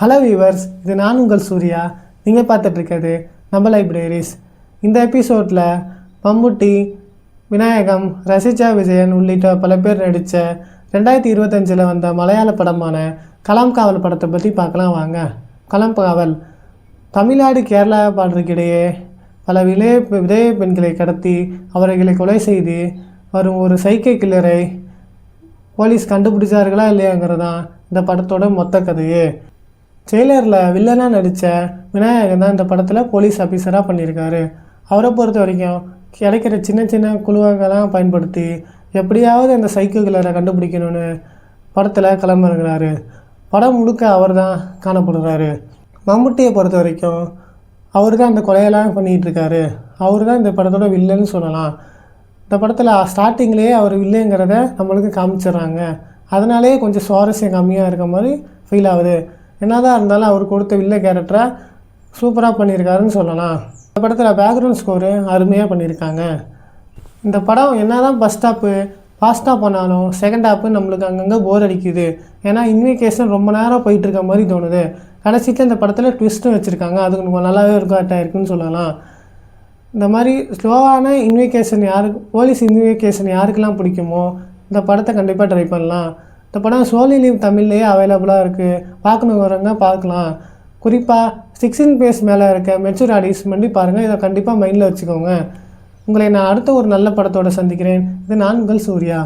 Hello viewers, இது நான் உங்கள் சூர்யா. நீங்கள் பார்த்துட்ருக்கிறது நம்ம லைப்ரரிஸ். இந்த எபிசோடில் மம்முட்டி, விநாயகம், ரசிகா விஜயன் உள்ளிட்ட பல பேர் நடித்த 2025 வந்த மலையாள படமான களம் காவல் படத்தை பற்றி பார்க்கலாம் வாங்க. களம் காவல் தமிழ்நாடு கேரளா பாடலுக்கிடையே பல விதவை பெண்களை கடத்தி அவர்களை கொலை செய்து வரும் ஒரு சைக்கோ கில்லரை போலீஸ் கண்டுபிடிச்சார்களா இல்லையாங்கிறதான் இந்த படத்தோட மொத்த கதையே. ட்ரெய்லரில் வில்லனாக நடித்த விநாயகன் தான் இந்த படத்தில் போலீஸ் ஆஃபீஸராக பண்ணியிருக்காரு. அவரை பொறுத்த வரைக்கும் கிடைக்கிற சின்ன சின்ன குழுவங்கள்லாம் பயன்படுத்தி எப்படியாவது அந்த சைக்கோ கில்லரை கண்டுபிடிக்கணும்னு படத்தில் கிளம்புறாரு. படம் முழுக்க அவர் தான் காணப்படுறாரு. மம்முட்டியை பொறுத்த வரைக்கும் அவர் தான் அந்த கொலையெல்லாம் பண்ணிகிட்ருக்காரு. அவர் தான் இந்த படத்தோட வில்லன்னு சொல்லலாம். இந்த படத்தில் ஸ்டார்டிங்லேயே அவர் வில்லைங்கிறத நம்மளுக்கு காமிச்சிட்றாங்க. அதனாலே கொஞ்சம் சுவாரஸ்யம் கம்மியாக இருக்க மாதிரி ஃபீல் ஆகுது. என்னதான் இருந்தாலும் அவர் கொடுத்த வில்ல கேரக்டரை சூப்பராக பண்ணியிருக்காருன்னு சொல்லலாம். இந்த படத்தில் பேக்ரவுண்ட் ஸ்கோரு அருமையாக பண்ணியிருக்காங்க. இந்த படம் என்ன தான் ஃபாஸ்ட்டாக பண்ணாலும் செகண்ட் ஹாப்பு நம்மளுக்கு அங்கங்கே போர் அடிக்குது. ஏன்னா இன்வெஸ்டிகேஷன் ரொம்ப நேரம் போயிட்டுருக்க மாதிரி தோணுது. கடைசியில் இந்த படத்தில் ட்விஸ்ட்டும் வச்சுருக்காங்க. அதுக்கு நம்ம நல்லாவே இருக்குன்னு சொல்லலாம். இந்த மாதிரி ஸ்லோவான போலீஸ் இன்வெஸ்டிகேஷன் யாருக்கெல்லாம் பிடிக்குமோ இந்த படத்தை கண்டிப்பாக ட்ரை பண்ணலாம். இந்த படம் சோனி லிவ் தமிழ்லேயே அவைலபிளாக இருக்குது. பார்க்கணுங்கிறவங்க பார்க்கலாம். குறிப்பாக 16 பேஸ் மேலே இருக்க மெச்சூர் ஆடியன்ஸ் பண்ணி பாருங்கள். இதை கண்டிப்பாக மைண்டில் வச்சுக்கோங்க. உங்களை நான் அடுத்த ஒரு நல்ல படத்தோடு சந்திக்கிறேன். இது நான் உங்கள் சூர்யா.